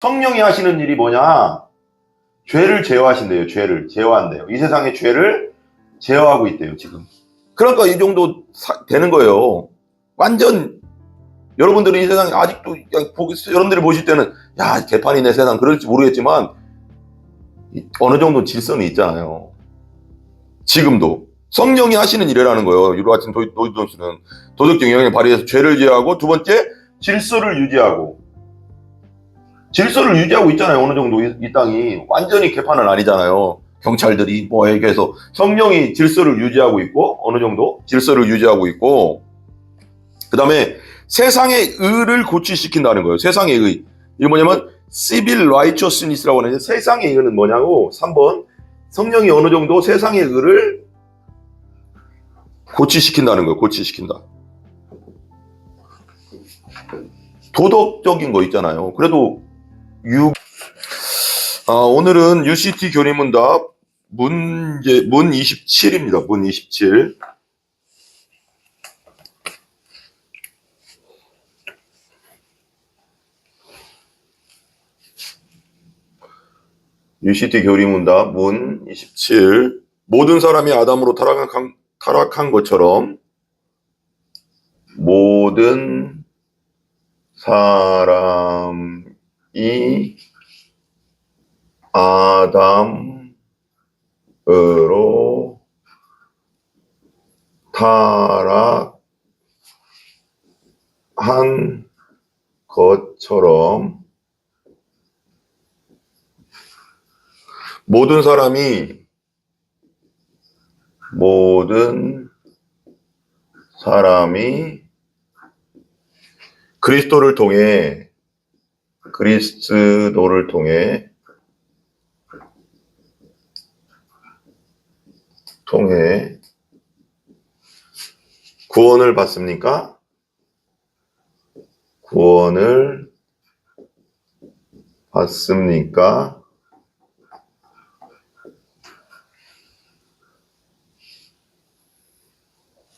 성령이 하시는 일이 뭐냐? 죄를 제어하신대요. 죄를 제어한대요. 이 세상의 죄를 제어하고 있대요, 지금. 그러니까 이 정도 되는 거예요. 완전 여러분들이 이 세상에 아직도 여러분들이 보실 때는 야, 개판이네 세상 그럴지 모르겠지만 어느 정도 질서는 있잖아요. 지금도 성령이 하시는 일이라는 거예요. 이와 같은 도덕성은 도덕적 영향을 발휘해서 죄를 제어하고, 두 번째 질서를 유지하고. 질서를 유지하고 있잖아요. 어느 정도 이 땅이 완전히 개판은 아니잖아요. 경찰들이 뭐 얘기해서 성령이 질서를 유지하고 있고, 어느 정도 질서를 유지하고 있고, 그 다음에 세상의 의를 고취시킨다는 거예요. 세상의 의. 이게 뭐냐면 civil righteousness라고 하는데, 세상의 의는 뭐냐고 3번 성령이 어느 정도 세상의 의를 고취시킨다는 거예요. 고취시킨다. 도덕적인 거 있잖아요. 그래도 오늘은 UCT 교리문답 문 27입니다. 문 27. UCT 교리문답 문 27. 모든 사람이 아담으로 타락한 것처럼 모든 사람이 아담으로 타락한 것처럼 모든 사람이 그리스도를 통해 구원을 받습니까? 구원을 받습니까?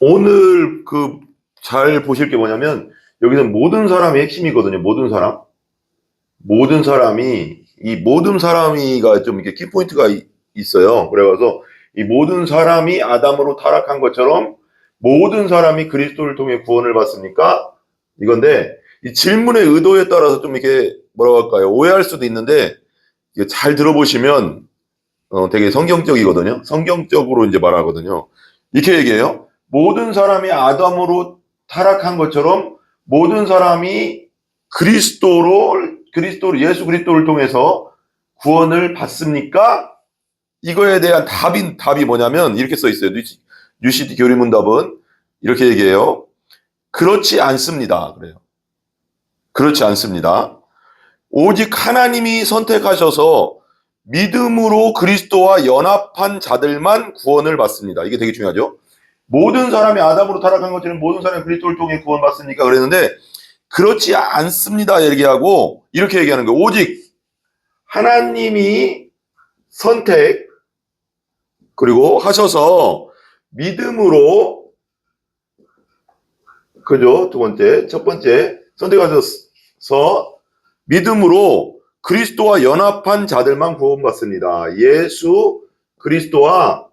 오늘 잘 보실 게 뭐냐면, 여기서 모든 사람이 핵심이거든요. 모든 사람이, 이 모든 사람이가 좀 이렇게 키포인트가 있어요. 그래서 이 모든 사람이 아담으로 타락한 것처럼 모든 사람이 그리스도를 통해 구원을 받습니까? 이건데, 이 질문의 의도에 따라서 좀 이렇게 뭐라고 할까요? 오해할 수도 있는데, 이게 잘 들어보시면 되게 성경적이거든요. 성경적으로 이제 말하거든요. 이렇게 얘기해요. 모든 사람이 아담으로 타락한 것처럼 모든 사람이 예수 그리스도를 통해서 구원을 받습니까? 이거에 대한 답이 뭐냐면 이렇게 써 있어요. UCT 교리문답은 이렇게 얘기해요. 그렇지 않습니다. 그래요. 그렇지 않습니다. 오직 하나님이 선택하셔서 믿음으로 그리스도와 연합한 자들만 구원을 받습니다. 이게 되게 중요하죠. 모든 사람이 아담으로 타락한 것처럼 모든 사람이 그리스도를 통해 구원받습니까? 그랬는데 그렇지 않습니다. 얘기하고 이렇게 얘기하는 거예요. 오직 하나님이 선택 그리고 하셔서 믿음으로, 그죠? 첫 번째 선택하셔서 믿음으로 그리스도와 연합한 자들만 구원받습니다. 예수 그리스도와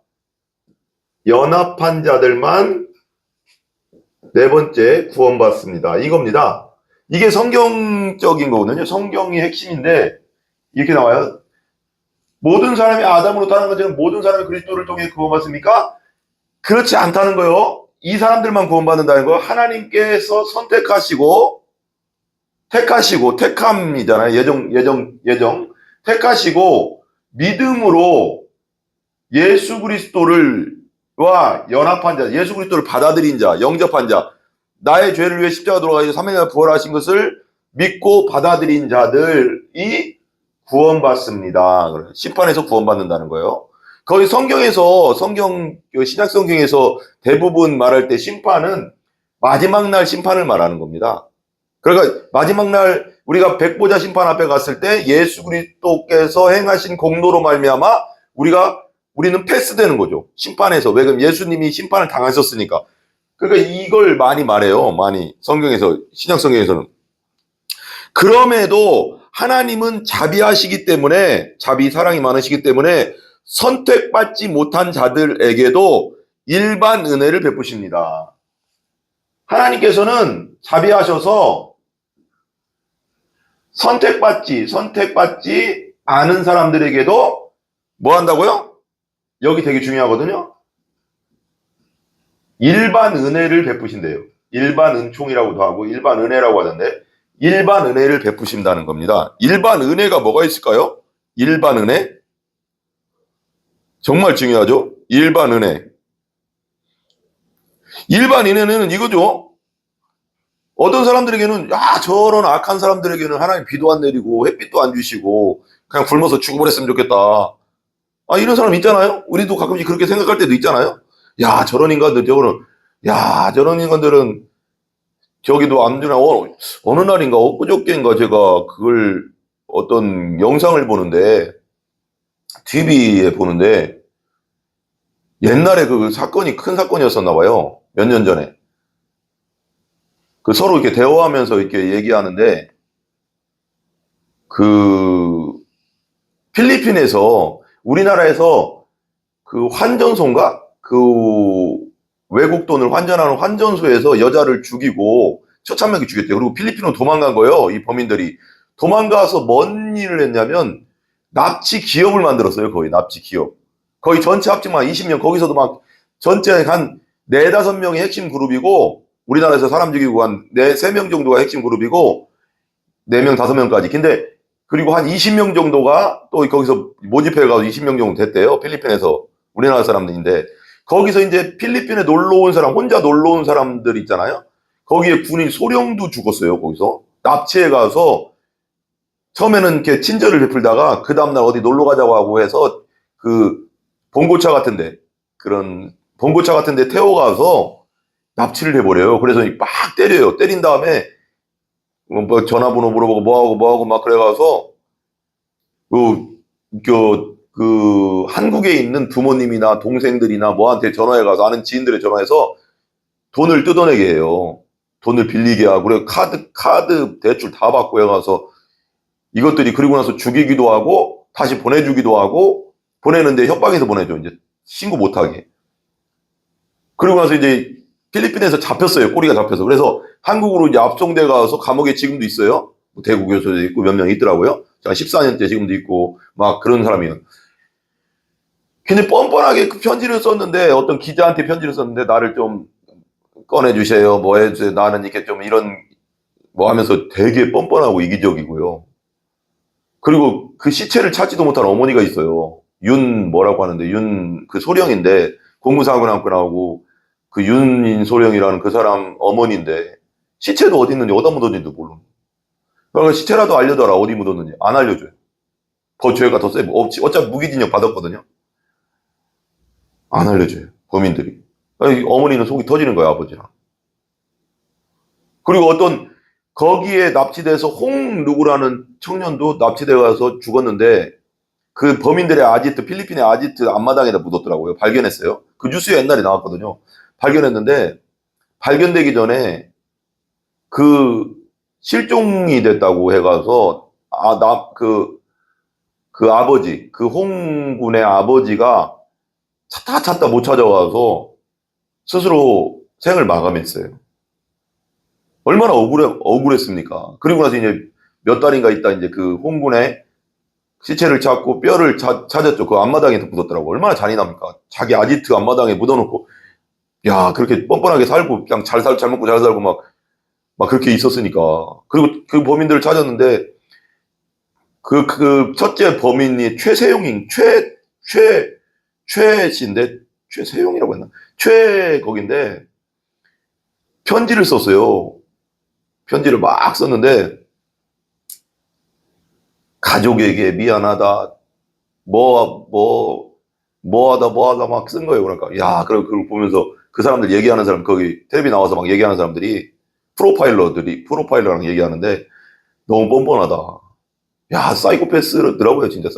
연합한 자들만 네 번째 구원받습니다. 이겁니다. 이게 성경적인 거거든요. 성경이 핵심인데 이렇게 나와요. 모든 사람이 아담으로 타락한 것처럼 모든 사람이 그리스도를 통해 구원받습니까? 그렇지 않다는 거요. 이 사람들만 구원받는다는 거. 하나님께서 택함이잖아요. 예정. 택하시고 믿음으로 예수 그리스도와 연합한 자, 예수 그리스도를 받아들인 자, 영접한 자, 나의 죄를 위해 십자가 돌아가시고 3일 만에 부활하신 것을 믿고 받아들인 자들이 구원받습니다. 심판에서 구원받는다는 거예요. 거의 신약 성경에서 대부분 말할 때 심판은 마지막 날 심판을 말하는 겁니다. 그러니까 마지막 날 우리가 백보자 심판 앞에 갔을 때 예수 그리스도께서 행하신 공로로 말미암아 우리는 패스되는 거죠. 심판에서. 왜? 그럼 예수님이 심판을 당하셨으니까. 그러니까 이걸 많이 말해요. 많이 신약 성경에서는. 그럼에도 하나님은 자비하시기 때문에, 자비 사랑이 많으시기 때문에 선택받지 못한 자들에게도 일반 은혜를 베푸십니다. 하나님께서는 자비하셔서 선택받지 않은 사람들에게도 뭐 한다고요? 여기 되게 중요하거든요. 일반 은혜를 베푸신대요. 일반 은총이라고도 하고 일반 은혜라고 하던데, 일반 은혜를 베푸신다는 겁니다. 일반 은혜가 뭐가 있을까요? 일반 은혜? 정말 중요하죠? 일반 은혜. 일반 은혜는 이거죠. 어떤 사람들에게는, 저런 악한 사람들에게는 하나님 비도 안 내리고 햇빛도 안 주시고 그냥 굶어서 죽어버렸으면 좋겠다. 이런 사람 있잖아요. 우리도 가끔씩 그렇게 생각할 때도 있잖아요. 저런 인간들은 저기도 안주나 어느 날인가 엊그저께인가 제가 그걸 어떤 영상을 보는데, TV에 보는데, 옛날에 그 사건이 큰 사건이었었나 봐요. 몇 년 전에. 그 서로 이렇게 대화하면서 이렇게 얘기하는데, 그 필리핀에서 우리나라에서 그 환전소인가? 그 외국 돈을 환전하는 환전소에서 여자를 죽이고 처참하게 죽였대요. 그리고 필리핀으로 도망간 거예요. 이 범인들이. 도망가서 뭔 일을 했냐면 납치 기업을 만들었어요. 거의 납치 기업. 거의 전체 합치면 한 20명. 거기서도 막 전체 한 4, 5명이 핵심 그룹이고, 우리나라에서 사람 죽이고 한 3명 정도가 핵심 그룹이고, 4명, 5명까지. 근데 그리고 한 20명 정도가 또 거기서 모집해가지고 20명 정도 됐대요. 필리핀에서. 우리나라 사람들인데. 거기서 이제 필리핀에 놀러 온 사람, 혼자 놀러 온 사람들 있잖아요. 거기에 군인 소령도 죽었어요. 거기서 납치해 가서 처음에는 이렇게 친절을 베풀다가 그 다음날 어디 놀러 가자고 하고 해서 그 봉고차 같은데, 그런 봉고차 같은데 태워가서 납치를 해버려요. 그래서 막 때려요. 때린 다음에 뭐 전화번호 물어보고 뭐하고 막 그래가서 그 한국에 있는 부모님이나 동생들이나 뭐한테 전화해가서, 아는 지인들에 전화해서 돈을 뜯어내게 해요. 돈을 빌리게 하고, 그리고 카드 대출 다 받고 해가서 이것들이, 그리고 나서 죽이기도 하고 다시 보내주기도 하고, 보내는데 협박해서 보내죠. 이제 신고 못하게. 그리고 나서 이제 필리핀에서 잡혔어요. 꼬리가 잡혀서. 그래서 한국으로 이제 압송돼 가서 감옥에 지금도 있어요. 대구 교수도 있고 몇 명 있더라고요. 14년째 지금도 있고 막 그런 사람이에요. 근데 뻔뻔하게 그 편지를 썼는데, 어떤 기자한테 편지를 썼는데, 나를 좀 꺼내주세요, 뭐 해주세요, 나는 이렇게 좀 이런 뭐 하면서 되게 뻔뻔하고 이기적이고요. 그리고 그 시체를 찾지도 못한 어머니가 있어요. 윤 뭐라고 하는데, 윤 그 소령인데, 공무사고 나오고 그 윤인 소령이라는 그 사람 어머니인데, 시체도 어디 있는지, 어디다 묻었는지도 모르는. 그러니까 시체라도 알려줘라. 어디 묻었는지. 안 알려줘요. 더 죄가 더 세. 어차피 무기징역 받았거든요. 안 알려줘요. 범인들이. 어머니는 속이 터지는 거야, 아버지랑. 그리고 어떤 거기에 납치돼서 홍 누구라는 청년도 납치돼 가서 죽었는데, 그 범인들의 아지트, 필리핀의 아지트 앞마당에다 묻었더라고요. 발견했어요. 그 뉴스에 옛날에 나왔거든요. 발견했는데, 발견되기 전에 그 실종이 됐다고 해가서, 그 아버지, 그 홍군의 아버지가 찾다 못 찾아와서 스스로 생을 마감했어요. 얼마나 억울했습니까? 그리고 나서 이제 몇 달인가 있다 이제 그 홍군의 시체를 찾고 뼈를 찾았죠. 그 앞마당에 묻었더라고. 얼마나 잔인합니까? 자기 아지트 앞마당에 묻어놓고, 그렇게 뻔뻔하게 살고, 그냥 잘 먹고 잘 살고 막 그렇게 있었으니까. 그리고 그 범인들을 찾았는데, 그 첫째 범인이 최씨인데, 최세용이라고 했나? 거긴데, 편지를 썼어요. 편지를 막 썼는데, 가족에게 미안하다, 뭐하다 막 쓴 거예요. 그러니까, 그리고 그걸 보면서 그 사람들 얘기하는 사람, 거기 텔레비 나와서 막 얘기하는 사람들이, 프로파일러랑 얘기하는데, 너무 뻔뻔하다. 사이코패스더라고요, 진짜.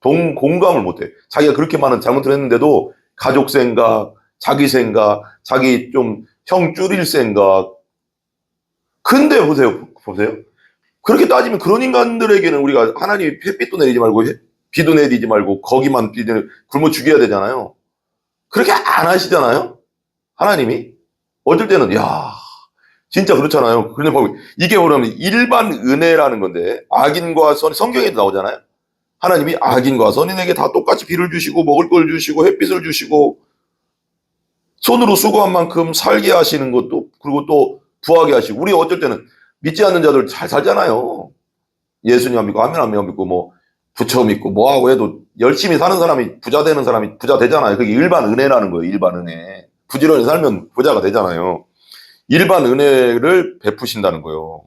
공감을 못해. 자기가 그렇게 많은 잘못을 했는데도 가족 생각, 자기 생각, 자기 좀 형 줄일 생각. 근데 보세요. 그렇게 따지면 그런 인간들에게는 우리가 하나님이 햇빛도 내리지 말고 비도 내리지 말고 거기만 굶어 죽여야 되잖아요. 그렇게 안 하시잖아요. 하나님이. 어쩔 때는 야 진짜 그렇잖아요. 그런데 이게 뭐냐면 일반 은혜라는 건데 악인과 선 성경에도 나오잖아요. 하나님이 악인과 선인에게 다 똑같이 비를 주시고 먹을 걸 주시고 햇빛을 주시고 손으로 수고한 만큼 살게 하시는 것도 그리고 또 부하게 하시고 우리 어쩔 때는 믿지 않는 자들 잘 살잖아요. 예수님 안 믿고 하나님 안 믿고 뭐 부처 믿고 뭐하고 해도 열심히 사는 사람이 부자 되는 사람이 부자 되잖아요. 그게 일반 은혜라는 거예요. 일반 은혜. 부지런히 살면 부자가 되잖아요. 일반 은혜를 베푸신다는 거예요.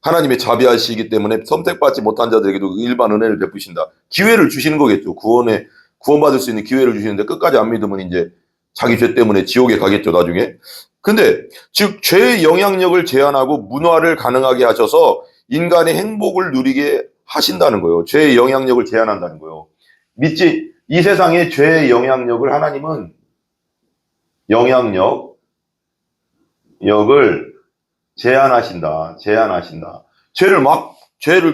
하나님의 자비하시기 때문에 선택받지 못한 자들에게도 일반 은혜를 베푸신다. 기회를 주시는 거겠죠. 구원받을 수 있는 기회를 주시는데 끝까지 안 믿으면 이제 자기 죄 때문에 지옥에 가겠죠, 나중에. 근데 즉 죄의 영향력을 제한하고 문화를 가능하게 하셔서 인간의 행복을 누리게 하신다는 거예요. 죄의 영향력을 제한한다는 거예요. 이 세상에 죄의 영향력을 하나님은 영향력을 제한하신다. 죄를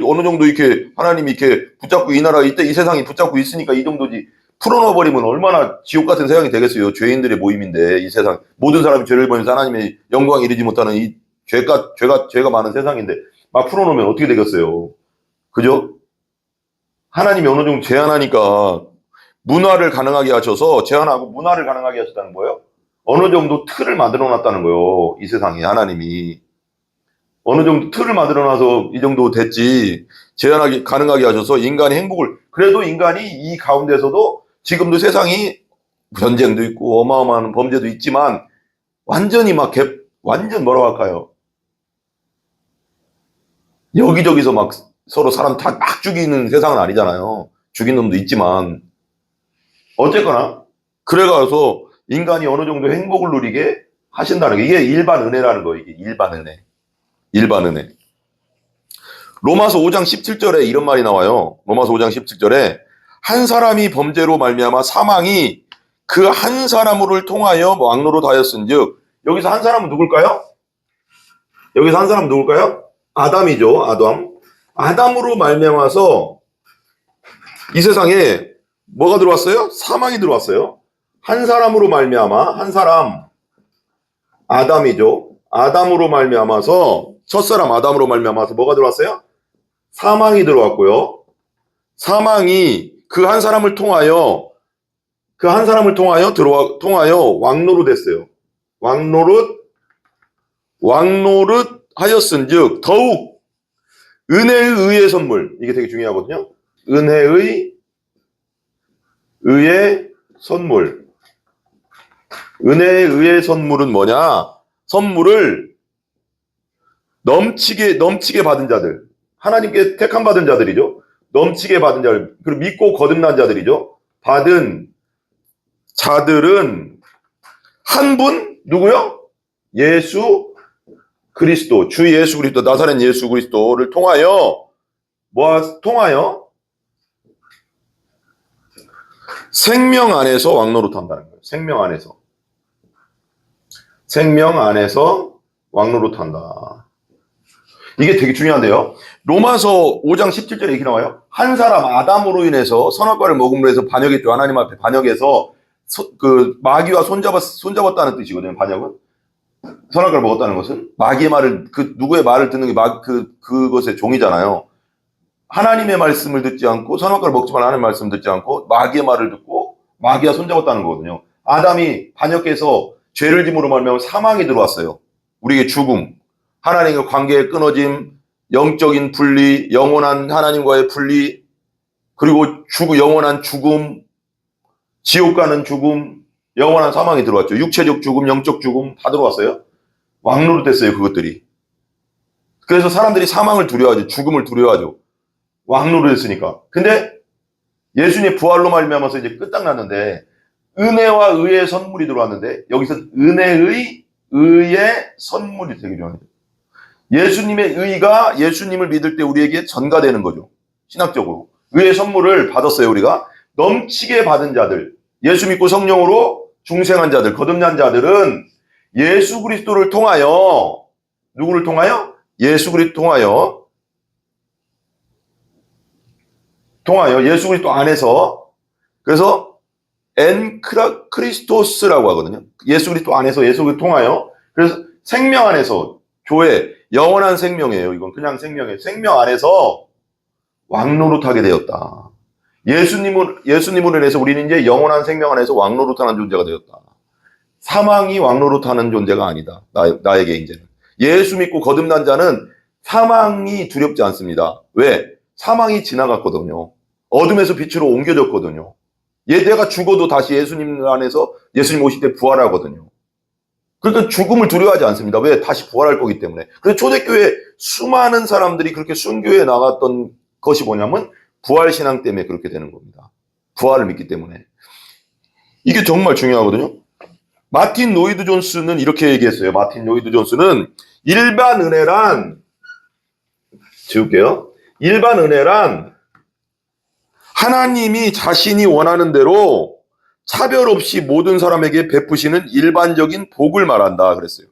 어느 정도 이렇게 하나님이 이렇게 붙잡고 이 나라 이 세상이 붙잡고 있으니까 이 정도지 풀어넣어버리면 얼마나 지옥 같은 세상이 되겠어요. 죄인들의 모임인데 이 세상 모든 사람이 죄를 범해서 하나님의 영광에 이르지 못하는 이 죄가 많은 세상인데 막 풀어놓으면 어떻게 되겠어요. 그죠? 하나님이 어느 정도 제한하니까 문화를 가능하게 하셔서 제한하고 문화를 가능하게 하셨다는 거예요. 어느 정도 틀을 만들어 놨다는 거예요. 이 세상에 하나님이. 어느 정도 틀을 만들어 놔서 이 정도 됐지 제한하게 가능하게 하셔서 인간의 행복을 그래도 인간이 이 가운데서도 지금도 세상이 전쟁도 있고 어마어마한 범죄도 있지만 완전히 완전 뭐라고 할까요? 여기저기서 막 서로 사람 다 막 죽이는 세상은 아니잖아요. 죽인 놈도 있지만 어쨌거나 그래가서 인간이 어느 정도 행복을 누리게 하신다는 게 이게 일반 은혜라는 거예요. 이게 일반 은혜. 로마서 5장 17절에 이런 말이 나와요. 로마서 5장 17절에 한 사람이 범죄로 말미암아 사망이 그 한 사람을 통하여 왕노로 하였은즉 여기서 한 사람은 누굴까요? 아담이죠. 아담으로 말미암아서 이 세상에 뭐가 들어왔어요? 사망이 들어왔어요. 한 사람으로 말미암아 한 사람 아담이죠. 아담으로 말미암아서 첫사람 아담으로 말미암아서 뭐가 들어왔어요? 사망이 들어왔고요. 사망이 그 한 사람을 통하여 왕노로 됐어요. 왕노릇 하였은즉 더욱 은혜의 의의 선물 이게 되게 중요하거든요. 은혜의 선물은 뭐냐? 선물을 넘치게 받은 자들, 하나님께 택함 받은 자들이죠. 넘치게 받은 자들, 그리고 믿고 거듭난 자들이죠. 받은 자들은 한 분, 누구요? 예수 그리스도, 주 예수 그리스도, 나사렛 예수 그리스도를 통하여 생명 안에서 왕노릇 한다는 거예요. 생명 안에서 왕노릇 한다. 이게 되게 중요한데요. 로마서 5장 17절에 이렇게 나와요. 한 사람 아담으로 인해서 선악과를 먹음으로 해서 반역했죠. 하나님 앞에 반역해서 마귀와 손잡았다는 뜻이거든요. 반역은. 선악과를 먹었다는 것은 마귀의 말을 누구의 말을 듣는 게 그것의 종이잖아요. 하나님의 말씀을 듣지 않고 선악과를 먹지 말라 하나님의 말씀을 듣지 않고 마귀의 말을 듣고 마귀와 손잡았다는 거거든요. 아담이 반역해서 죄를 짐으로 말미암아 사망이 들어왔어요. 우리에게 죽음, 하나님과 관계의 끊어짐, 영적인 분리, 영원한 하나님과의 분리, 그리고 영원한 죽음, 지옥 가는 죽음, 영원한 사망이 들어왔죠. 육체적 죽음, 영적 죽음 다 들어왔어요. 왕노릇 됐어요, 그것들이. 그래서 사람들이 사망을 두려워하죠. 죽음을 두려워하죠. 왕노릇 했으니까. 근데 예수님의 부활로 말미암아서 이제 끝장났는데 은혜와 의의 선물이 들어왔는데 여기서 은혜의 선물이 되게 중요해요. 예수님의 의가 예수님을 믿을 때 우리에게 전가되는 거죠. 신학적으로. 의의 선물을 받았어요, 우리가. 넘치게 받은 자들, 예수 믿고 성령으로 중생한 자들, 거듭난 자들은 예수 그리스도를 통하여, 누구를 통하여? 예수 그리스도를 통하여 통하여 예수 그리스도 안에서. 그래서 크리스토스라고 하거든요. 예수 그리스도 안에서 예수 그리스도 통하여. 그래서 생명 안에서 교회 영원한 생명이에요. 이건 그냥 생명이에요. 생명 안에서 왕노릇하게 되었다. 예수님으로 인해서 우리는 이제 영원한 생명 안에서 왕노릇하는 존재가 되었다. 사망이 왕노릇하는 존재가 아니다. 나에게 이제는. 예수 믿고 거듭난 자는 사망이 두렵지 않습니다. 왜? 사망이 지나갔거든요. 어둠에서 빛으로 옮겨졌거든요. 내가 죽어도 다시 예수님 안에서 예수님 오실 때 부활하거든요. 그러니까 죽음을 두려워하지 않습니다. 왜? 다시 부활할 거기 때문에. 그래서 초대교회 수많은 사람들이 그렇게 순교에 나갔던 것이 뭐냐면 부활신앙 때문에 그렇게 되는 겁니다. 부활을 믿기 때문에. 이게 정말 중요하거든요. 마틴 로이드 존스는 이렇게 얘기했어요. 마틴 로이드 존스는 일반 은혜란, 지울게요. 일반 은혜란 하나님이 자신이 원하는 대로 차별 없이 모든 사람에게 베푸시는 일반적인 복을 말한다 그랬어요.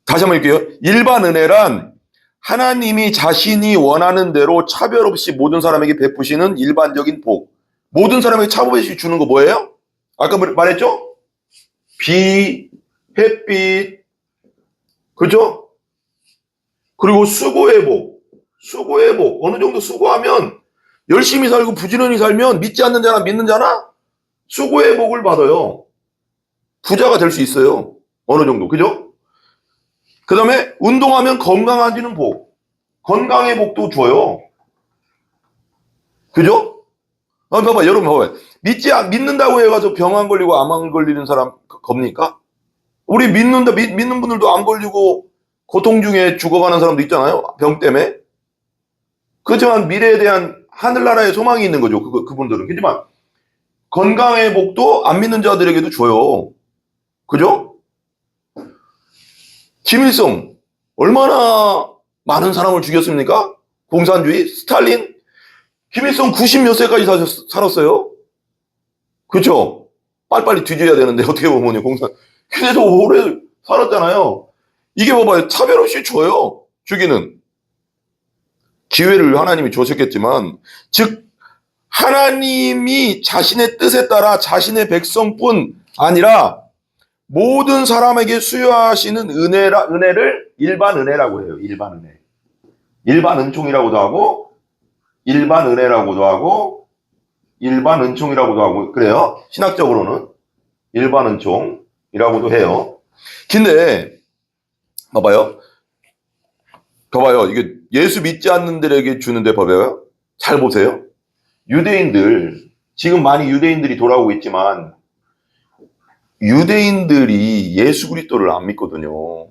다시 한번 읽게요. 일반 은혜란 하나님이 자신이 원하는 대로 차별 없이 모든 사람에게 베푸시는 일반적인 복. 모든 사람에게 차별 없이 주는 거 뭐예요? 아까 말했죠? 비, 햇빛, 그죠? 그리고 수고의 복. 수고의 복. 어느 정도 수고하면 열심히 살고 부지런히 살면 믿지 않는 자나 믿는 자나 수고의 복을 받아요. 부자가 될 수 있어요. 어느 정도. 그죠? 그 다음에 운동하면 건강해지는 복. 건강의 복도 줘요. 그죠? 봐봐, 여러분 봐봐요. 믿는다고 해가지고 병 안 걸리고 암 안 걸리는 사람 겁니까? 우리 믿는 분들도 안 걸리고 고통 중에 죽어가는 사람도 있잖아요. 병 때문에. 그렇지만 미래에 대한 하늘나라의 소망이 있는 거죠. 그분들은. 그렇지만 건강의 복도 안 믿는 자들에게도 줘요. 그죠? 김일성 얼마나 많은 사람을 죽였습니까? 공산주의, 스탈린, 김일성 90 몇 세까지 살았어요. 그렇죠? 빨리빨리 뒤져야 되는데 어떻게 보면 그래도 오래 살았잖아요. 이게 봐봐요. 차별 없이 줘요. 주기는. 기회를 하나님이 주셨겠지만, 즉 하나님이 자신의 뜻에 따라 자신의 백성뿐 아니라 모든 사람에게 수여하시는 은혜를 일반 은혜라고 해요. 일반 은혜. 일반 은총이라고도 하고, 일반 은혜라고도 하고, 일반 은총이라고도 하고, 그래요. 신학적으로는 일반 은총이라고도 해요. 근데, 봐봐요. 이게 예수 믿지 않는 들에게 주는데 봐봐요. 잘 보세요. 유대인들, 지금 많이 유대인들이 돌아오고 있지만, 유대인들이 예수 그리스도를 안 믿거든요.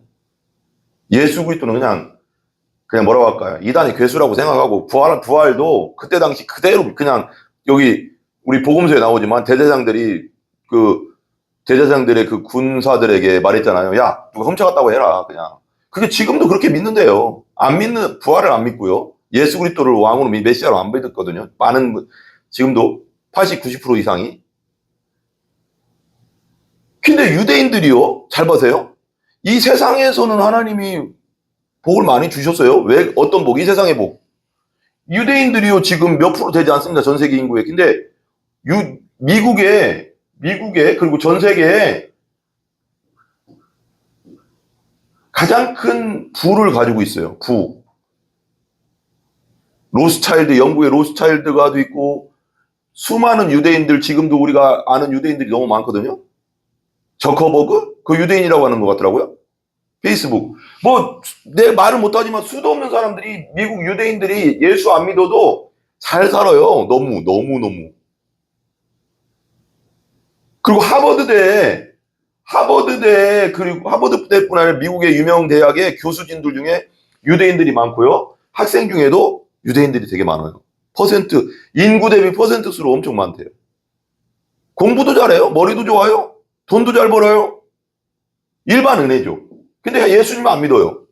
예수 그리스도는 그냥 뭐라고 할까요? 이단의 괴수라고 생각하고, 부활도 그때 당시 그대로 그냥, 여기 우리 복음서에 나오지만 대제사장들의 그 군사들에게 말했잖아요. 야, 누가 훔쳐갔다고 해라, 그냥. 그게 지금도 그렇게 믿는데요. 부활을 안 믿고요. 예수 그리스도를 왕으로 메시아로 안 믿었거든요. 지금도 80, 90% 이상이. 근데 유대인들이요. 잘 보세요. 이 세상에서는 하나님이 복을 많이 주셨어요. 왜? 어떤 복? 이 세상의 복. 유대인들이요. 지금 몇 프로 되지 않습니다. 전 세계 인구에. 근데 미국에 그리고 전 세계에 가장 큰 부를 가지고 있어요. 부. 영국의 로스차일드가도 있고, 수많은 유대인들, 지금도 우리가 아는 유대인들이 너무 많거든요. 저커버그? 그 유대인이라고 하는 것 같더라고요. 페이스북. 내 말을 못하지만 수도 없는 사람들이, 미국 유대인들이 예수 안 믿어도 잘 살아요. 너무. 그리고 그리고 하버드대뿐 아니라 미국의 유명 대학의 교수진들 중에 유대인들이 많고요. 학생 중에도 유대인들이 되게 많아요. 인구 대비 퍼센트 수로 엄청 많대요. 공부도 잘해요. 머리도 좋아요. 돈도 잘 벌어요. 일반 은혜죠. 근데 예수님 안 믿어요.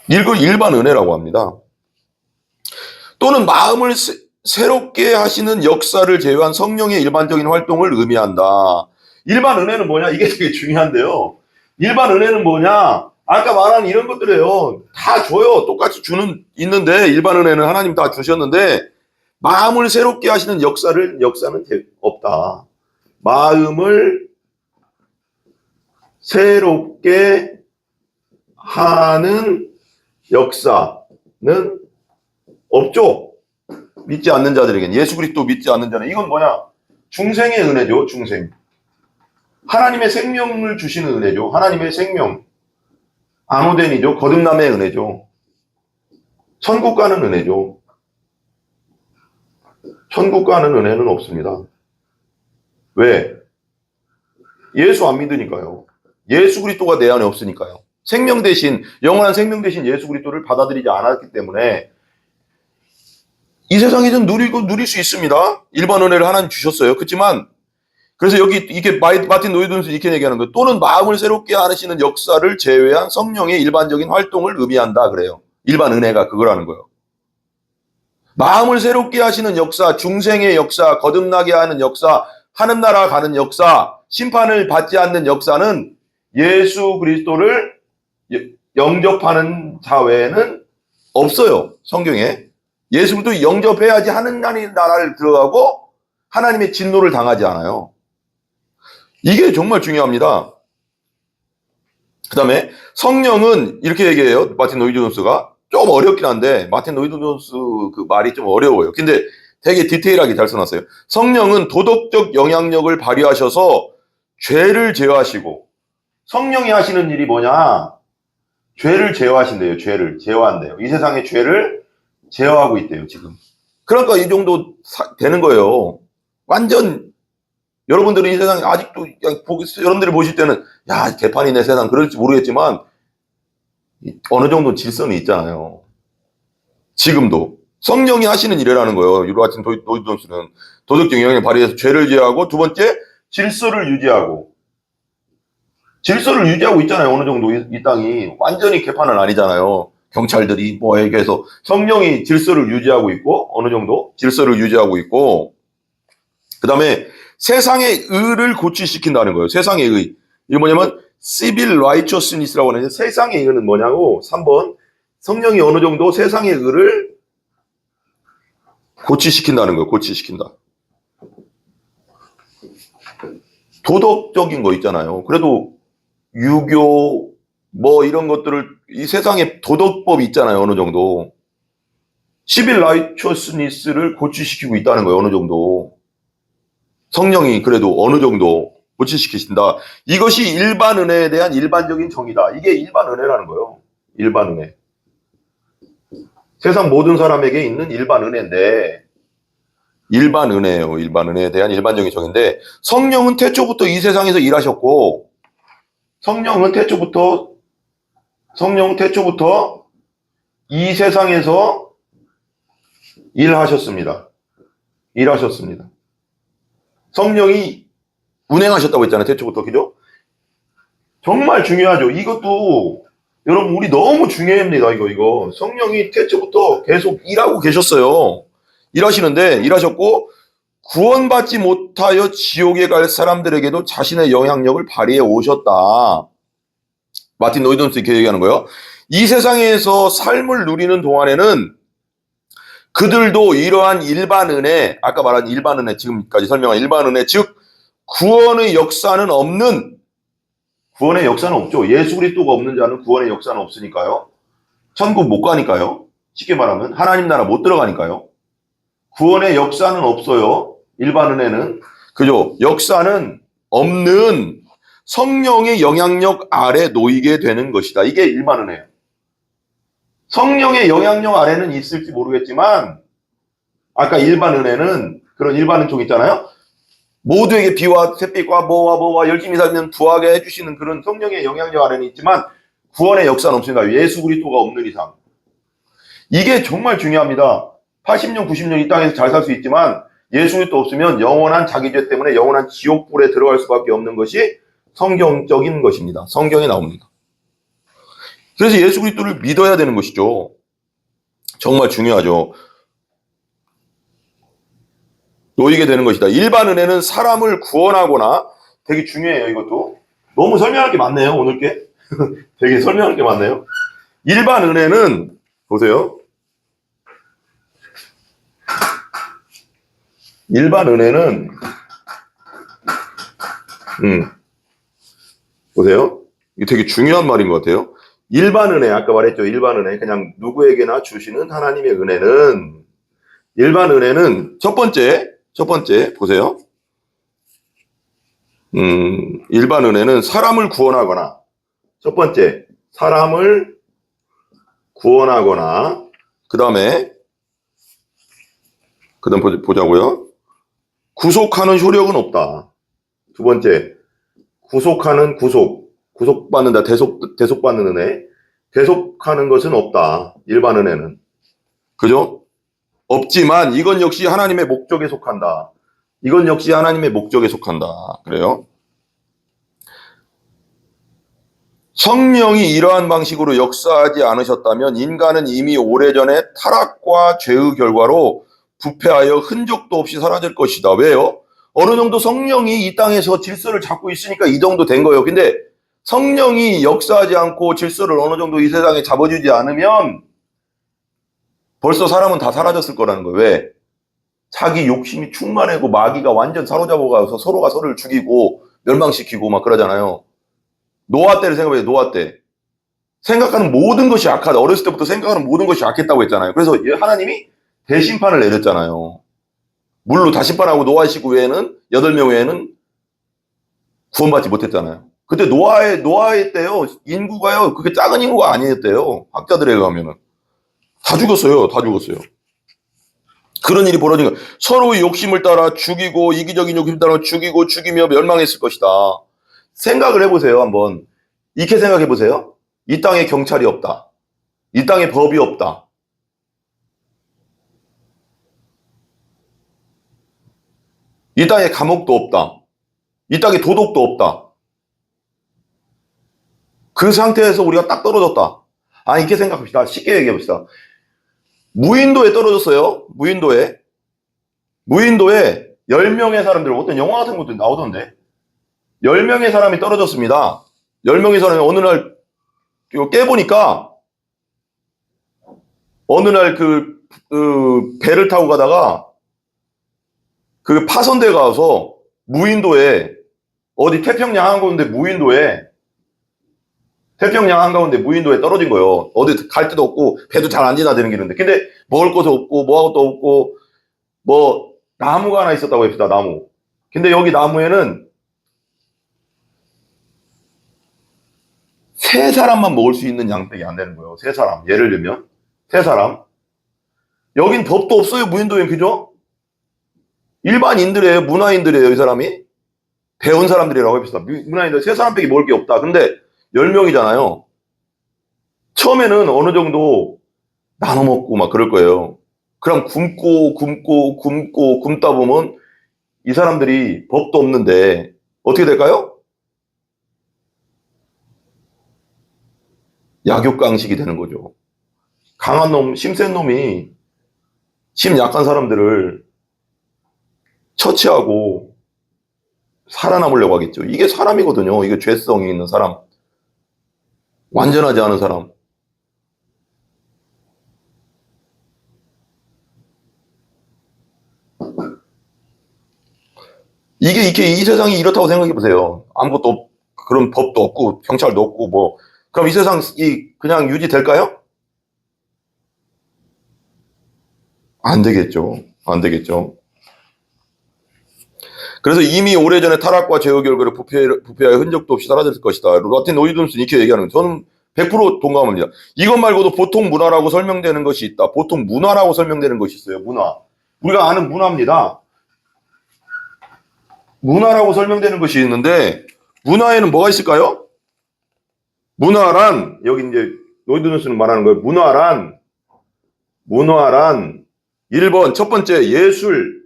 이걸 일반 은혜라고 합니다. 또는 마음을 새롭게 하시는 역사를 제외한 성령의 일반적인 활동을 의미한다. 일반 은혜는 뭐냐? 이게 되게 중요한데요. 일반 은혜는 뭐냐? 아까 말한 이런 것들이에요. 다 줘요. 똑같이 있는데, 일반 은혜는 하나님 다 주셨는데, 마음을 새롭게 하시는 역사는 없다. 마음을 새롭게 하는 역사는 없죠. 믿지 않는 자들에겐, 예수 그리스도 믿지 않는 자는, 이건 뭐냐? 중생의 은혜죠, 중생. 하나님의 생명을 주시는 은혜죠. 하나님의 생명. 아노덴이죠. 거듭남의 은혜죠. 천국 가는 은혜죠. 천국 가는 은혜는 없습니다. 왜? 예수 안 믿으니까요. 예수 그리스도가 내 안에 없으니까요. 생명 대신, 영원한 생명 대신 예수 그리스도를 받아들이지 않았기 때문에 이 세상에는 누릴 수 있습니다. 일반 은혜를 하나님 주셨어요. 그렇지만 그래서 여기 이게 마틴 노이돈스 이렇게 얘기하는 거예요. 또는 마음을 새롭게 하시는 역사를 제외한 성령의 일반적인 활동을 의미한다 그래요. 일반 은혜가 그거라는 거예요. 마음을 새롭게 하시는 역사, 중생의 역사, 거듭나게 하는 역사, 하늘나라 가는 역사, 심판을 받지 않는 역사는 예수 그리스도를 영접하는 자 외에는 없어요. 성경에. 예수 그리스도 영접해야지 하나님 나라를 들어가고 하나님의 진노를 당하지 않아요. 이게 정말 중요합니다. 그 다음에 성령은 이렇게 얘기해요. 마틴 노이드 존스가. 좀 어렵긴 한데 마틴 노이드 존스 그 말이 좀 어려워요. 근데 되게 디테일하게 잘 써놨어요. 성령은 도덕적 영향력을 발휘하셔서 죄를 제어하시고, 성령이 하시는 일이 뭐냐? 죄를 제어하신대요. 죄를 제어한대요. 이 세상의 죄를 제어하고 있대요, 지금. 그러니까 이 정도 되는 거예요. 완전 여러분들은 이 세상에 아직도 여러분들이 보실 때는 야, 개판이네 세상 그럴지 모르겠지만 어느 정도 질서는 있잖아요. 지금도 성령이 하시는 일이라는 거예요. 유로아친 노이돈스는 도덕적 영향을 발휘해서 죄를 제어하고, 두 번째 질서를 유지하고 있잖아요. 어느 정도 이 땅이 완전히 개판은 아니잖아요. 경찰들이 뭐 얘기해서 성령이 질서를 유지하고 있고, 어느 정도 질서를 유지하고 있고, 그 다음에 세상의 의를 고취시킨다는 거예요. 세상의 의. 이게 뭐냐면 civil righteousness라고 하는데, 세상의 의는 뭐냐고 3번 성령이 어느 정도 세상의 의를 고취시킨다는 거예요. 고취시킨다. 도덕적인 거 있잖아요. 그래도 유교 뭐 이런 것들을, 이 세상에 도덕법이 있잖아요. 어느 정도 civil righteousness를 고취시키고 있다는 거예요. 어느 정도 성령이 그래도 어느 정도 고취시키신다. 이것이 일반 은혜에 대한 일반적인 정의다. 이게 일반 은혜라는 거예요. 일반 은혜. 세상 모든 사람에게 있는 일반 은혜인데, 일반 은혜예요. 일반 은혜에 대한 일반적인 정의인데, 성령은 태초부터 이 세상에서 일하셨고, 성령은 태초부터 이 세상에서 일하셨습니다. 성령이 운행하셨다고 했잖아요. 태초부터. 그죠? 정말 중요하죠. 이것도 여러분 우리 너무 중요합니다. 이거 성령이 태초부터 계속 일하고 계셨어요. 일하셨고, 구원받지 못하여 지옥에 갈 사람들에게도 자신의 영향력을 발휘해 오셨다. 마틴 노이돈스 이렇게 얘기하는 거예요. 이 세상에서 삶을 누리는 동안에는 그들도 이러한 일반 은혜, 아까 말한 일반 은혜, 지금까지 설명한 일반 은혜, 즉 구원의 역사는 없죠. 예수 그리스도가 없는 자는 구원의 역사는 없으니까요. 천국 못 가니까요. 쉽게 말하면 하나님 나라 못 들어가니까요. 구원의 역사는 없어요. 일반 은혜는. 그죠? 역사는 없는 성령의 영향력 아래 놓이게 되는 것이다. 이게 일반 은혜예요. 성령의 영향력 아래는 있을지 모르겠지만, 아까 일반 은혜는 그런 일반 은총 있잖아요. 모두에게 비와 샛빛과 뭐와 열심히 살면 부하게 해주시는 그런 성령의 영향력 아래는 있지만 구원의 역사는 없습니다. 예수 그리스도가 없는 이상. 이게 정말 중요합니다. 80년, 90년 이 땅에서 잘 살 수 있지만 예수 그리스도 없으면 영원한 자기 죄 때문에 영원한 지옥불에 들어갈 수밖에 없는 것이 성경적인 것입니다. 성경에 나옵니다. 그래서 예수 그리스도를 믿어야 되는 것이죠. 정말 중요하죠. 놓이게 되는 것이다. 일반 은혜는 사람을 구원하거나, 되게 중요해요. 이것도 너무 설명할 게 많네요. 오늘 게 되게 설명할 게 많네요. 일반 은혜는, 보세요. 일반 은혜는, 보세요. 이게 되게 중요한 말인 것 같아요. 일반 은혜, 아까 말했죠. 일반 은혜. 그냥 누구에게나 주시는 하나님의 은혜는, 일반 은혜는 첫 번째, 보세요. 일반 은혜는 사람을 구원하거나, 첫 번째, 사람을 구원하거나, 그 다음에 보자고요. 구속하는 효력은 없다. 두 번째, 구속받는다. 대속받는 은혜. 대속하는 것은 없다. 일반 은혜는. 그죠? 없지만 이건 역시 하나님의 목적에 속한다. 이건 역시 하나님의 목적에 속한다. 그래요? 성령이 이러한 방식으로 역사하지 않으셨다면 인간은 이미 오래전에 타락과 죄의 결과로 부패하여 흔적도 없이 사라질 것이다. 왜요? 어느 정도 성령이 이 땅에서 질서를 잡고 있으니까 이 정도 된 거예요. 근데 성령이 역사하지 않고 질서를 어느 정도 이 세상에 잡아주지 않으면 벌써 사람은 다 사라졌을 거라는 거예요. 왜? 자기 욕심이 충만하고 마귀가 완전 사로잡아가서 서로가 서로를 죽이고 멸망시키고 막 그러잖아요. 노아 때를 생각해요. 노아 때. 생각하는 모든 것이 악하다. 어렸을 때부터 생각하는 모든 것이 악했다고 했잖아요. 그래서 하나님이 대심판을 내렸잖아요. 물로 다심판하고 노아 식 외에는 8명 외에는 구원받지 못했잖아요. 그때 노아의 때요. 인구가요. 그게 작은 인구가 아니었대요. 학자들에 의하면은. 다 죽었어요. 그런 일이 벌어진 거예요. 서로의 욕심을 따라 죽이고 이기적인 욕심을 따라 죽이며 멸망했을 것이다. 생각을 해보세요. 한번. 이렇게 생각해보세요. 이 땅에 경찰이 없다. 이 땅에 법이 없다. 이 땅에 감옥도 없다. 이 땅에 도덕도 없다. 그 상태에서 우리가 딱 떨어졌다. 이렇게 생각합시다. 쉽게 얘기해봅시다. 무인도에 떨어졌어요. 무인도에 10명의 사람들, 어떤 영화 같은 것도 나오던데 10명의 사람이 떨어졌습니다. 10명의 사람이 어느 날 깨보니까 어느 날 배를 타고 가다가 그 파손돼 가서 무인도에 어디 태평양 한가운데 무인도에 떨어진 거예요. 어디 갈 데도 없고 배도 잘 안 지나다니는 길인데. 근데 먹을 것도 없고 뭐할 것도 없고 뭐 나무가 하나 있었다고 합시다. 나무. 근데 여기 나무에는 3사람만 먹을 수 있는 양밖에 안 되는 거예요. 3사람. 예를 들면 3사람. 여긴 법도 없어요. 무인도에. 그죠? 일반인들이에요. 문화인들이에요. 이 사람이. 배운 사람들이라고 합시다. 문화인들 3사람밖에 먹을 게 없다. 근데 10명이잖아요. 처음에는 어느 정도 나눠 먹고 막 그럴 거예요. 그럼 굶다 보면 이 사람들이 법도 없는데 어떻게 될까요? 약육강식이 되는 거죠. 강한 놈, 힘센 놈이 힘 약한 사람들을 처치하고 살아남으려고 하겠죠. 이게 사람이거든요. 이게 죄성이 있는 사람. 완전하지 않은 사람. 이 세상이 이렇다고 생각해 보세요. 그런 법도 없고, 경찰도 없고, 뭐. 그럼 이 세상이 그냥 유지될까요? 안 되겠죠. 그래서 이미 오래전에 타락과 죄의 결과로 부패하여 흔적도 없이 사라졌을 것이다. 마틴 로이드슨이 이렇게 얘기하는 거예요. 저는 100% 동감합니다. 이것 말고도 보통 문화라고 설명되는 것이 있다. 보통 문화라고 설명되는 것이 있어요. 문화. 우리가 아는 문화입니다. 문화라고 설명되는 것이 있는데 문화에는 뭐가 있을까요? 문화란 여기 이제 로이드슨은 말하는 거예요. 문화란 1번 첫 번째 예술,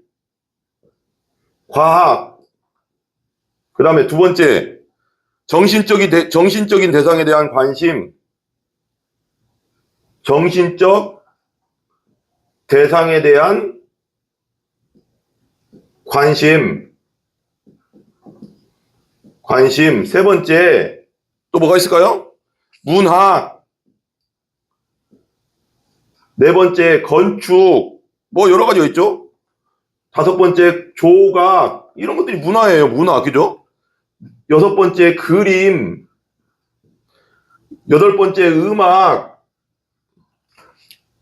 과학, 그 다음에 두 번째 정신적인 대상에 대한 관심, 정신적 대상에 대한 관심. 세 번째 또 뭐가 있을까요? 문학, 네 번째 건축, 뭐 여러 가지가 있죠. 다섯 번째 조각, 이런 것들이 문화예요. 문화, 그죠? 여섯 번째 그림, 여덟 번째 음악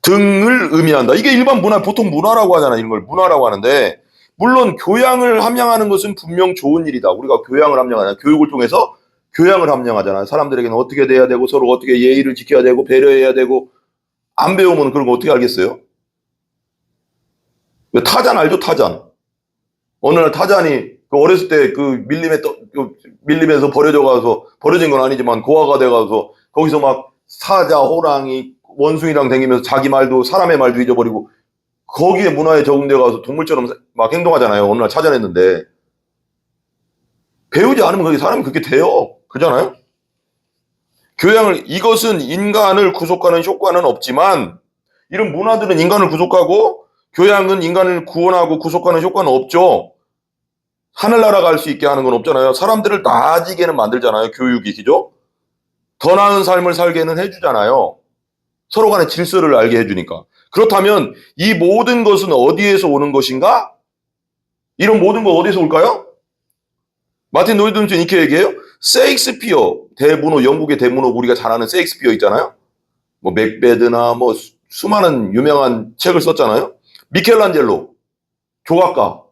등을 의미한다. 이게 일반 문화, 보통 문화라고 하잖아. 이런 걸 문화라고 하는데, 물론 교양을 함양하는 것은 분명 좋은 일이다. 우리가 교양을 함양하잖아. 교육을 통해서 교양을 함양하잖아요. 사람들에게는 어떻게 돼야 되고, 서로 어떻게 예의를 지켜야 되고, 배려해야 되고. 안 배우면 그런 거 어떻게 알겠어요? 타잔 알죠? 타잔. 어느 날 타잔이 그 어렸을 때 그 밀림에서 버려져 가서, 버려진 건 아니지만 고아가 돼 가서 거기서 막 사자, 호랑이, 원숭이랑 다니면서 자기 말도, 사람의 말도 잊어버리고, 거기에 문화에 적응돼 가서 동물처럼 막 행동하잖아요. 어느 날 찾아냈는데, 배우지 않으면 그게 사람이 그렇게 돼요. 그잖아요? 이것은 인간을 구속하는 효과는 없지만, 이런 문화들은 인간을 구속하고, 교양은 인간을 구원하고 구속하는 효과는 없죠. 하늘나라 갈 수 있게 하는 건 없잖아요. 사람들을 나아지게는 만들잖아요. 교육이, 그죠? 더 나은 삶을 살게는 해주잖아요. 서로 간의 질서를 알게 해주니까. 그렇다면 이 모든 것은 어디에서 오는 것인가? 이런 모든 거 어디서 올까요? 마틴 노이든슨 이렇게 얘기해요. 셰익스피어, 대문호, 영국의 대문호, 우리가 잘 아는 셰익스피어 있잖아요. 뭐 맥베드나 뭐 수많은 유명한 책을 썼잖아요. 미켈란젤로, 조각가,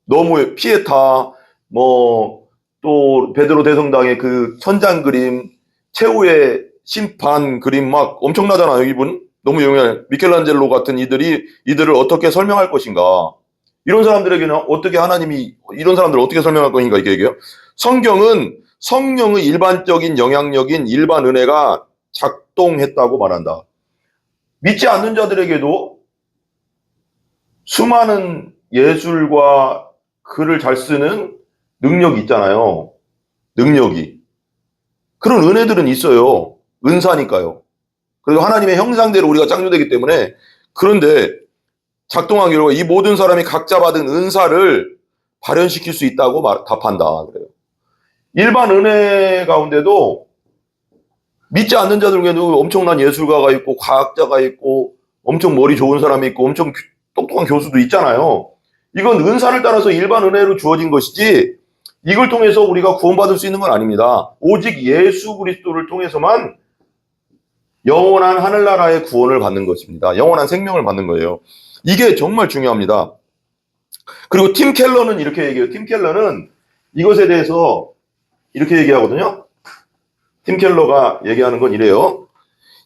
너무 피에타, 뭐 또 베드로 대성당의 그 천장 그림, 최후의 심판 그림 막 엄청나잖아요. 이분 너무 유명해. 미켈란젤로 같은 이들을 어떻게 설명할 것인가? 이런 사람들에게는 어떻게 하나님이 이런 사람들을 어떻게 설명할 것인가 이렇게 얘기해요. 성경은 성령의 일반적인 영향력인 일반 은혜가 작동했다고 말한다. 믿지 않는 자들에게도 수많은 예술과 글을 잘 쓰는 능력이 있잖아요. 능력이. 그런 은혜들은 있어요. 은사니까요. 그리고 하나님의 형상대로 우리가 창조되기 때문에. 그런데 작동한 결과 이 모든 사람이 각자 받은 은사를 발현시킬 수 있다고 답한다. 그래요. 일반 은혜 가운데도 믿지 않는 자들에게도 엄청난 예술가가 있고 과학자가 있고 엄청 머리 좋은 사람이 있고 엄청 똑똑한 교수도 있잖아요. 이건 은사를 따라서 일반 은혜로 주어진 것이지 이걸 통해서 우리가 구원받을 수 있는 건 아닙니다. 오직 예수 그리스도를 통해서만 영원한 하늘나라의 구원을 받는 것입니다. 영원한 생명을 받는 거예요. 이게 정말 중요합니다. 그리고 팀 켈러는 이렇게 얘기해요. 팀 켈러는 이것에 대해서 이렇게 얘기하거든요. 팀 켈러가 얘기하는 건 이래요.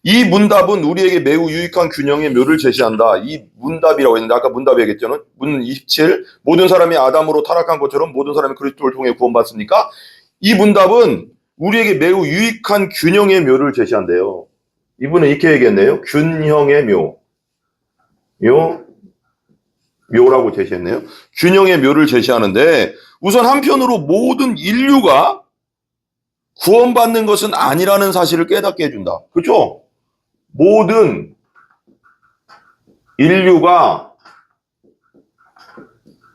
이 문답은 우리에게 매우 유익한 균형의 묘를 제시한다. 이 문답이라고 했는데 아까 문답 얘기했죠. 문 27. 모든 사람이 아담으로 타락한 것처럼 모든 사람이 그리스도를 통해 구원받습니까? 이 문답은 우리에게 매우 유익한 균형의 묘를 제시한대요. 이분은 이렇게 얘기했네요. 균형의 묘. 묘라고 제시했네요. 균형의 묘를 제시하는데 우선 한편으로 모든 인류가 구원받는 것은 아니라는 사실을 깨닫게 해준다. 그렇죠? 모든 인류가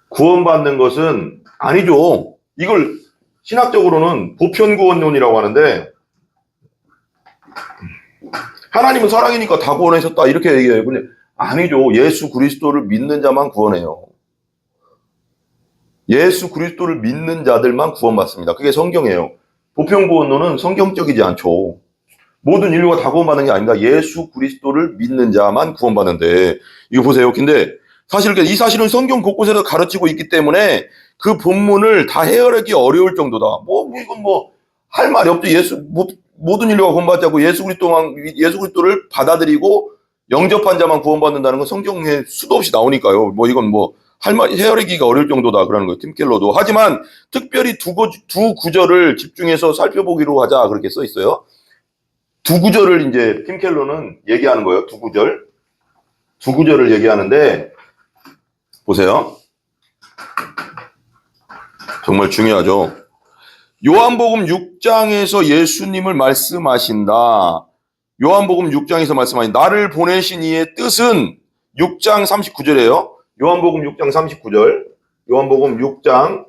구원받는 것은 아니죠. 이걸 신학적으로는 보편구원론이라고 하는데 하나님은 사랑이니까 다 구원하셨다 이렇게 얘기해요. 근데 아니죠. 예수 그리스도를 믿는 자만 구원해요. 예수 그리스도를 믿는 자들만 구원받습니다. 그게 성경이에요. 보편구원론은 성경적이지 않죠. 모든 인류가 다 구원받는 게 아닙니다. 예수 그리스도를 믿는 자만 구원받는데 이거 보세요. 근데 사실 이 사실은 성경 곳곳에서 가르치고 있기 때문에 그 본문을 다 헤아리기 어려울 정도다. 이건 할 말이 없죠. 모든 인류가 구원받자고 예수 그리스도를 받아들이고 영접한 자만 구원받는다는 건 성경에 수도 없이 나오니까요. 이건 헤아리기가 어려울 정도다 그러는 거예요. 팀 켈러도. 하지만 특별히 두 구절을 집중해서 살펴보기로 하자 그렇게 써 있어요. 두 구절을 이제 팀 켈러는 얘기하는 거예요. 두 구절을 얘기하는데 보세요. 정말 중요하죠. 요한복음 6장에서 예수님을 말씀하신다. 요한복음 6장에서 말씀하신 나를 보내신 이의 뜻은 6장 39절이에요. 요한복음 6장 39절. 요한복음 6장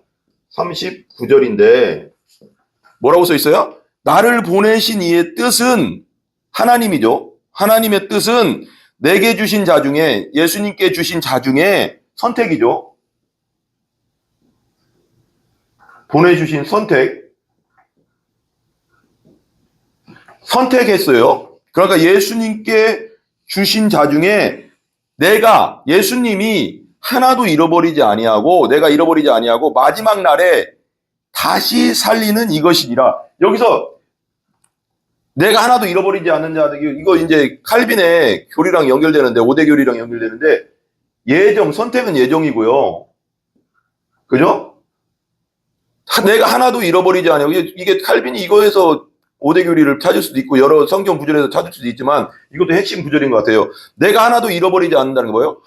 39절인데 뭐라고 써 있어요? 나를 보내신 이의 뜻은 하나님이죠. 하나님의 뜻은 내게 주신 자 중에, 예수님께 주신 자 중에 선택이죠. 보내주신 선택했어요. 그러니까 예수님께 주신 자 중에 예수님이 하나도 잃어버리지 아니하고, 내가 잃어버리지 아니하고 마지막 날에 다시 살리는 이것이니라. 여기서 내가 하나도 잃어버리지 않는 자들, 이거 이제 칼빈의 교리랑 연결되는데, 5대 교리랑 연결되는데, 선택은 예정이고요. 그죠? 내가 하나도 잃어버리지 않아요. 이게 칼빈이 이거에서 5대 교리를 찾을 수도 있고, 여러 성경 구절에서 찾을 수도 있지만, 이것도 핵심 구절인 것 같아요. 내가 하나도 잃어버리지 않는다는 게 뭐예요?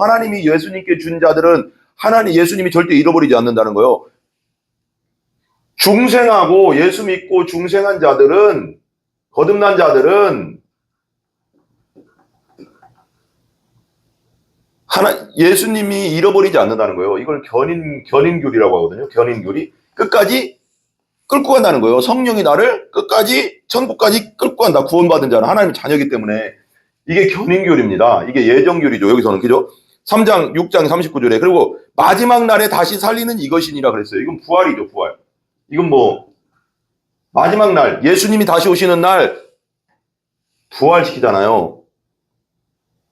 하나님이 예수님께 준 자들은, 예수님이 절대 잃어버리지 않는다는 거예요. 중생하고 예수 믿고 중생한 자들은, 거듭난 자들은 예수님이 잃어버리지 않는다는 거예요. 이걸 견인교리라고 하거든요. 견인교리. 끝까지 끌고 간다는 거예요. 성령이 나를 끝까지 천국까지 끌고 간다. 구원받은 자는 하나님의 자녀이기 때문에. 이게 견인교리입니다. 이게 예정교리죠. 여기서는. 그죠? 3장 6장 39절에. 그리고 마지막 날에 다시 살리는 이것이니라 그랬어요. 이건 부활이죠. 부활. 이건 마지막 날, 예수님이 다시 오시는 날 부활시키잖아요.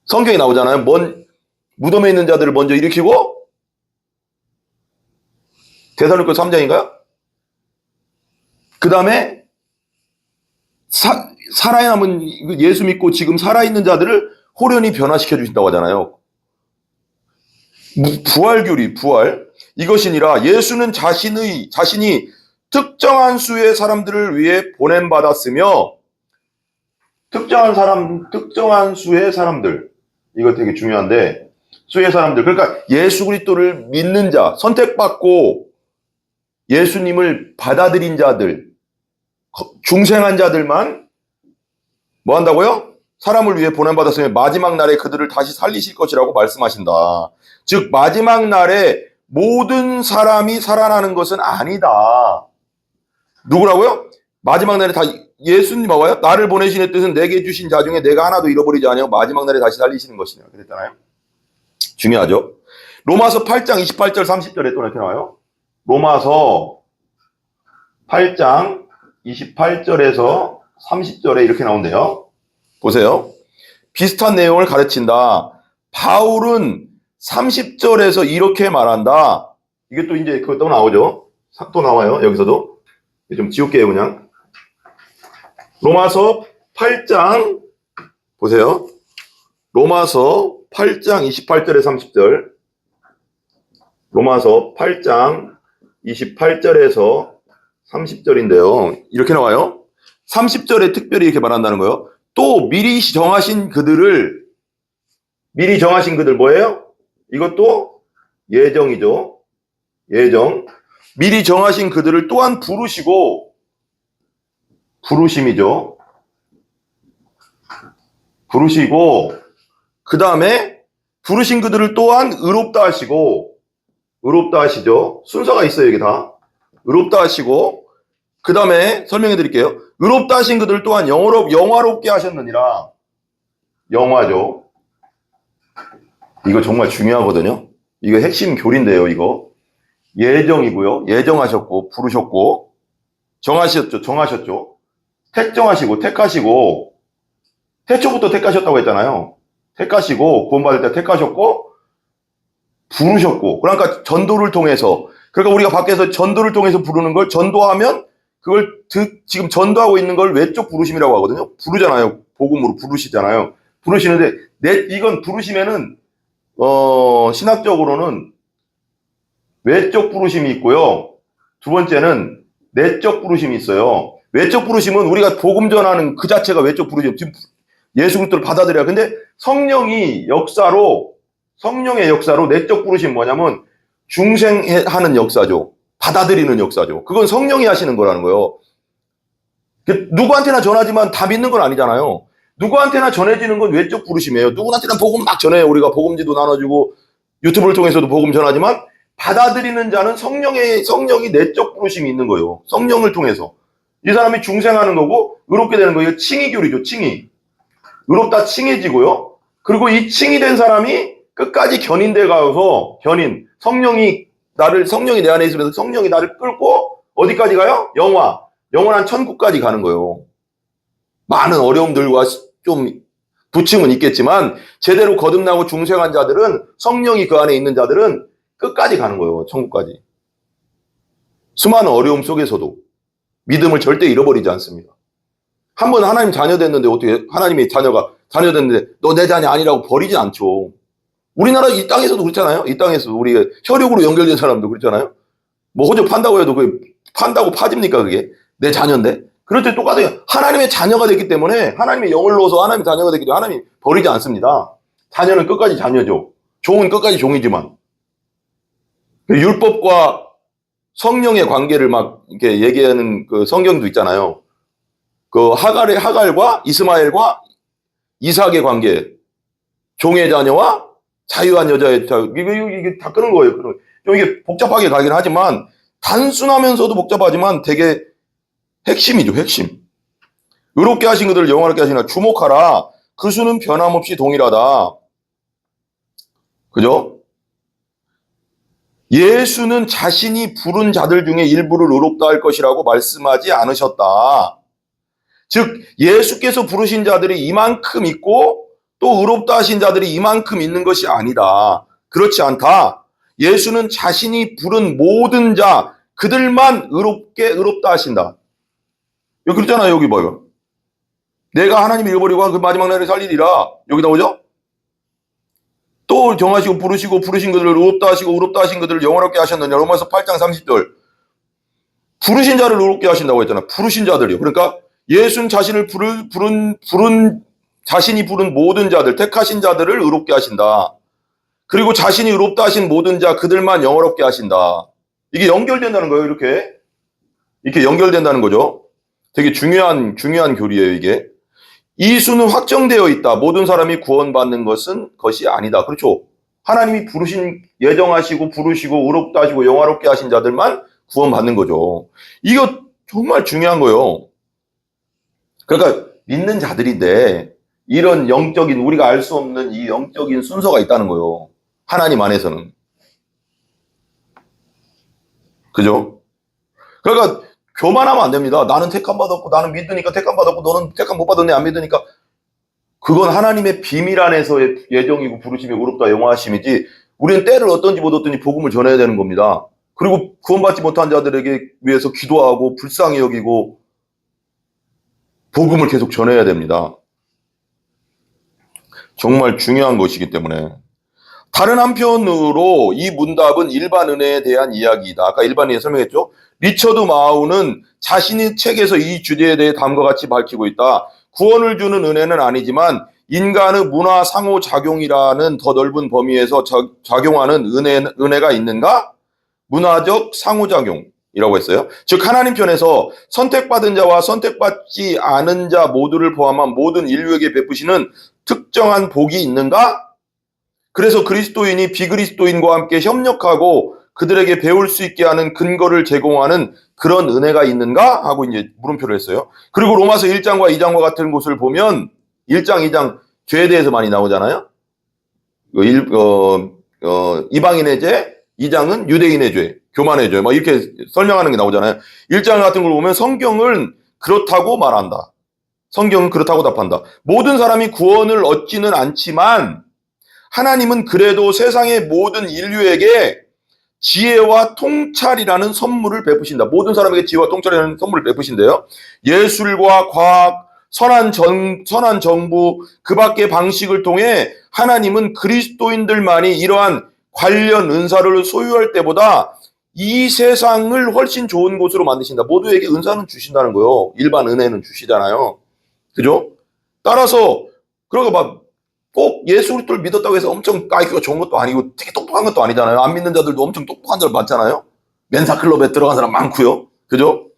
성경에 나오잖아요. 무덤에 있는 자들을 먼저 일으키고, 데살로니가 3장인가요? 그 다음에 살아남은, 예수 믿고 지금 살아있는 자들을 호련히 변화시켜 주신다고 하잖아요. 부활교리, 부활. 이것이니라. 예수는 자신이 특정한 수의 사람들을 위해 보냄받았으며, 특정한 수의 사람들. 이거 되게 중요한데, 수의 사람들. 그러니까 예수 그리스도를 믿는 자, 선택받고 예수님을 받아들인 자들, 중생한 자들만 뭐 한다고요? 사람을 위해 보냄받았으며 마지막 날에 그들을 다시 살리실 것이라고 말씀하신다. 즉 마지막 날에 모든 사람이 살아나는 것은 아니다. 누구라고요? 마지막 날에 예수님 봐봐요. 나를 보내신 의 뜻은 내게 주신 자 중에 내가 하나도 잃어버리지 아니하고 마지막 날에 다시 살리시는 것이냐. 그랬잖아요. 중요하죠. 로마서 8장 28절 30절에 또 이렇게 나와요. 로마서 8장 28절에서 30절에 이렇게 나온대요. 보세요. 비슷한 내용을 가르친다. 바울은 30절에서 이렇게 말한다. 이게 또 이제 그거 또 나오죠. 또 나와요. 여기서도. 좀 지울게요, 그냥. 로마서 8장, 보세요. 로마서 8장 28절에 30절. 로마서 8장 28절에서 30절인데요. 이렇게 나와요. 30절에 특별히 이렇게 말한다는 거예요. 또 미리 정하신 그들 뭐예요? 이것도 예정이죠. 예정. 미리 정하신 그들을 또한 부르심이죠. 부르시고, 그 다음에 부르신 그들을 또한 의롭다 하시죠. 순서가 있어요, 이게 다. 의롭다 하시고, 그 다음에 설명해 드릴게요. 의롭다 하신 그들 또한 영화롭게 하셨느니라. 영화죠. 이거 정말 중요하거든요. 이거 핵심 교리인데요, 이거. 예정이고요. 예정하셨고, 부르셨고, 정하셨죠. 택하시고, 태초부터 택하셨다고 했잖아요. 택하시고, 구원받을 때 택하셨고, 부르셨고, 그러니까 전도를 통해서, 그러니까 우리가 밖에서 전도를 통해서 부르는 걸 전도하면, 지금 전도하고 있는 걸 외적 부르심이라고 하거든요. 부르잖아요. 복음으로 부르시잖아요. 부르시는데, 이건 부르시면은, 신학적으로는 외적 부르심이 있고요. 두 번째는 내적 부르심이 있어요. 외적 부르심은 우리가 복음 전하는 그 자체가 외적 부르심. 지금 예수 그리스도를 받아들여야. 근데 성령의 역사로 내적 부르심 뭐냐면 중생하는 역사죠. 받아들이는 역사죠. 그건 성령이 하시는 거라는 거예요. 누구한테나 전하지만 다 믿는 건 아니잖아요. 누구한테나 전해지는 건 외적 부르심이에요. 누구한테나 복음 막 전해요. 우리가 복음지도 나눠주고 유튜브를 통해서도 복음 전하지만 받아들이는 자는 성령이 내적 부르심이 있는 거예요. 성령을 통해서. 이 사람이 중생하는 거고 의롭게 되는 거예요. 칭의 교리죠. 칭의. 의롭다 칭해지고요. 그리고 이 칭이 된 사람이 끝까지 견인돼 가서 성령이 내 안에 있으면서 성령이 나를 끌고 어디까지 가요? 영원한 천국까지 가는 거예요. 많은 어려움들과 좀 부침은 있겠지만 제대로 거듭나고 중생한 자들은 성령이 그 안에 있는 자들은 끝까지 가는 거예요. 천국까지. 수많은 어려움 속에서도 믿음을 절대 잃어버리지 않습니다. 한번 하나님 자녀 됐는데 어떻게 하나님의 자녀가 자녀 됐는데 너 내 자녀 아니라고 버리진 않죠. 우리나라 이 땅에서도 그렇잖아요. 이 땅에서 우리가 혈육으로 연결된 사람도 그렇잖아요. 뭐 호적 판다고 해도 그게 판다고 파집니까 그게? 내 자녀인데? 그렇죠. 똑같아요. 하나님의 자녀가 됐기 때문에 하나님의 영을 넣어서 하나님의 자녀가 됐기 때문에 하나님이 버리지 않습니다. 자녀는 끝까지 자녀죠. 종은 끝까지 종이지만. 율법과 성령의 관계를 막 이렇게 얘기하는 그 성경도 있잖아요. 그 하갈과 이스마엘과 이삭의 관계, 종의 자녀와 자유한 여자의 자유, 이게 다 그런 거예요. 좀 이게 복잡하게 가긴 하지만 단순하면서도 복잡하지만 되게 핵심이죠, 핵심. 의롭게 하신 그들을 영화롭게 하시나 주목하라. 그 수는 변함없이 동일하다. 그죠? 예수는 자신이 부른 자들 중에 일부를 의롭다 할 것이라고 말씀하지 않으셨다. 즉 예수께서 부르신 자들이 이만큼 있고 또 의롭다 하신 자들이 이만큼 있는 것이 아니다. 그렇지 않다. 예수는 자신이 부른 모든 자 그들만 의롭다 하신다. 여기 그렇잖아요. 여기 봐요. 내가 하나님을 잃어버리고 그 마지막 날에 살리리라. 여기 나오죠? 또 정하시고 부르신 그들을 의롭다 하시고 의롭다 하신 그들을 영원롭게 하셨느냐. 로마서 8장 30절. 부르신 자를 의롭게 하신다고 했잖아. 부르신 자들이요. 그러니까 예수는 자신을 자신이 부른 모든 자들, 택하신 자들을 의롭게 하신다. 그리고 자신이 의롭다 하신 모든 자 그들만 영원롭게 하신다. 이게 연결된다는 거예요. 이렇게 연결된다는 거죠. 되게 중요한 교리예요, 이게. 이 수는 확정되어 있다. 모든 사람이 구원받는 것이 아니다. 그렇죠. 하나님이 예정하시고 부르시고 의롭다 하시고 영화롭게 하신 자들만 구원받는 거죠. 이거 정말 중요한 거예요. 그러니까 믿는 자들인데 이런 우리가 알 수 없는 이 영적인 순서가 있다는 거예요. 하나님 안에서는. 그죠? 그러니까 교만하면 안 됩니다. 나는 택함 받았고 나는 믿으니까 택함 받았고 너는 택함 못 받았네 안 믿으니까. 그건 하나님의 비밀 안에서의 예정이고 부르심이 의롭다 영화하심이지 우리는 때를 어떤지 못 어떤지 복음을 전해야 되는 겁니다. 그리고 구원받지 못한 자들에게 위해서 기도하고 불쌍히 여기고 복음을 계속 전해야 됩니다. 정말 중요한 것이기 때문에. 다른 한편으로 이 문답은 일반 은혜에 대한 이야기이다. 아까 일반 은혜 설명했죠. 리처드 마우는 자신의 책에서 이 주제에 대해 다음과 같이 밝히고 있다. 구원을 주는 은혜는 아니지만 인간의 문화 상호작용이라는 더 넓은 범위에서 작용하는 은혜가 있는가? 문화적 상호작용이라고 했어요. 즉 하나님 편에서 선택받은 자와 선택받지 않은 자 모두를 포함한 모든 인류에게 베푸시는 특정한 복이 있는가? 그래서 그리스도인이 비그리스도인과 함께 협력하고 그들에게 배울 수 있게 하는 근거를 제공하는 그런 은혜가 있는가? 하고 이제 물음표를 했어요. 그리고 로마서 1장과 2장과 같은 곳을 보면 1장, 2장 죄에 대해서 많이 나오잖아요. 이방인의 죄, 2장은 유대인의 죄, 교만의 죄, 막 이렇게 설명하는 게 나오잖아요. 1장 같은 걸 보면 성경은 그렇다고 말한다. 성경은 그렇다고 답한다. 모든 사람이 구원을 얻지는 않지만 하나님은 그래도 세상의 모든 인류에게 지혜와 통찰이라는 선물을 베푸신다. 모든 사람에게 지혜와 통찰이라는 선물을 베푸신대요. 예술과 과학, 선한 정부, 그 밖의 방식을 통해 하나님은 그리스도인들만이 이러한 관련 은사를 소유할 때보다 이 세상을 훨씬 좋은 곳으로 만드신다. 모두에게 은사는 주신다는 거예요. 일반 은혜는 주시잖아요. 그죠? 따라서 그러고 막 꼭 예수 그리스도를 믿었다고 해서 엄청 IQ가 좋은 것도 아니고 되게 똑똑한 것도 아니잖아요. 안 믿는 자들도 엄청 똑똑한 자들 많잖아요. 멘사클럽에 들어간 사람 많고요. 그죠?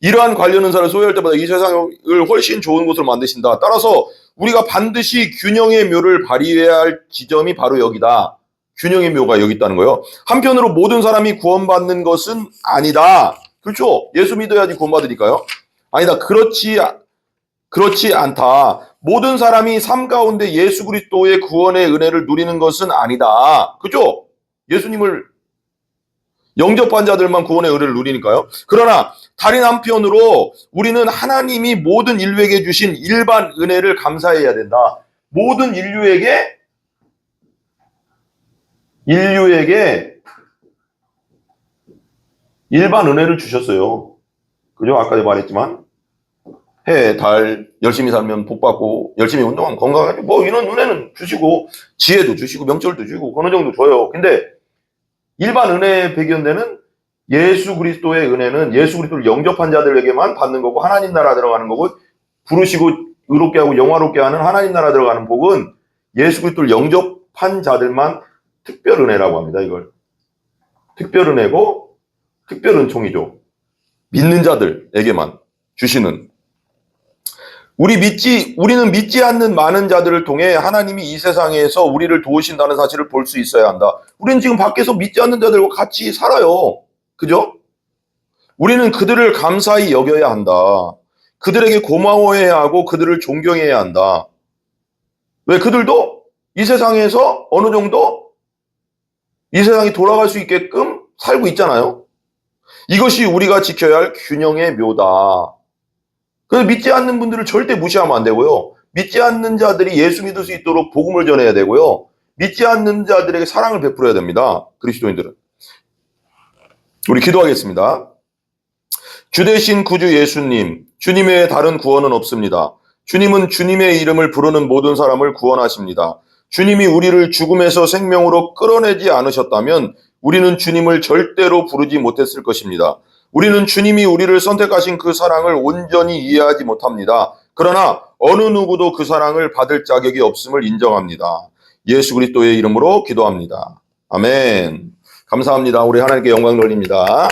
이러한 관련 은사를 소유할 때마다 이 세상을 훨씬 좋은 곳으로 만드신다. 따라서 우리가 반드시 균형의 묘를 발휘해야 할 지점이 바로 여기다. 균형의 묘가 여기 있다는 거예요. 한편으로 모든 사람이 구원받는 것은 아니다. 그렇죠? 예수 믿어야지 구원받으니까요. 아니다. 그렇지 않다. 모든 사람이 삶 가운데 예수 그리스도의 구원의 은혜를 누리는 것은 아니다. 그죠? 예수님을 영접한 자들만 구원의 은혜를 누리니까요. 그러나 다른 한편으로 우리는 하나님이 모든 인류에게 주신 일반 은혜를 감사해야 된다. 모든 인류에게 일반 은혜를 주셨어요. 그죠? 아까도 말했지만 해, 달, 열심히 살면 복 받고 열심히 운동하면 건강하게 뭐 이런 은혜는 주시고 지혜도 주시고 명철도 주시고 어느 정도 줘요. 근데 일반 은혜의 배경되는 예수 그리스도의 은혜는 예수 그리스도를 영접한 자들에게만 받는 거고 하나님 나라 들어가는 거고 부르시고 의롭게 하고 영화롭게 하는 하나님 나라 들어가는 복은 예수 그리스도를 영접한 자들만 특별 은혜라고 합니다. 이걸 특별 은혜고 특별 은총이죠. 믿는 자들에게만 주시는. 우리는 믿지 않는 많은 자들을 통해 하나님이 이 세상에서 우리를 도우신다는 사실을 볼 수 있어야 한다. 우리는 지금 밖에서 믿지 않는 자들과 같이 살아요. 그죠? 우리는 그들을 감사히 여겨야 한다. 그들에게 고마워해야 하고 그들을 존경해야 한다. 왜? 그들도 이 세상에서 어느 정도 이 세상이 돌아갈 수 있게끔 살고 있잖아요. 이것이 우리가 지켜야 할 균형의 묘다. 그래서 믿지 않는 분들을 절대 무시하면 안 되고요. 믿지 않는 자들이 예수 믿을 수 있도록 복음을 전해야 되고요. 믿지 않는 자들에게 사랑을 베풀어야 됩니다. 그리스도인들은. 우리 기도하겠습니다. 주 되신 구주 예수님, 주님 외에 다른 구원은 없습니다. 주님은 주님의 이름을 부르는 모든 사람을 구원하십니다. 주님이 우리를 죽음에서 생명으로 끌어내지 않으셨다면 우리는 주님을 절대로 부르지 못했을 것입니다. 우리는 주님이 우리를 선택하신 그 사랑을 온전히 이해하지 못합니다. 그러나 어느 누구도 그 사랑을 받을 자격이 없음을 인정합니다. 예수 그리스도의 이름으로 기도합니다. 아멘. 감사합니다. 우리 하나님께 영광 돌립니다.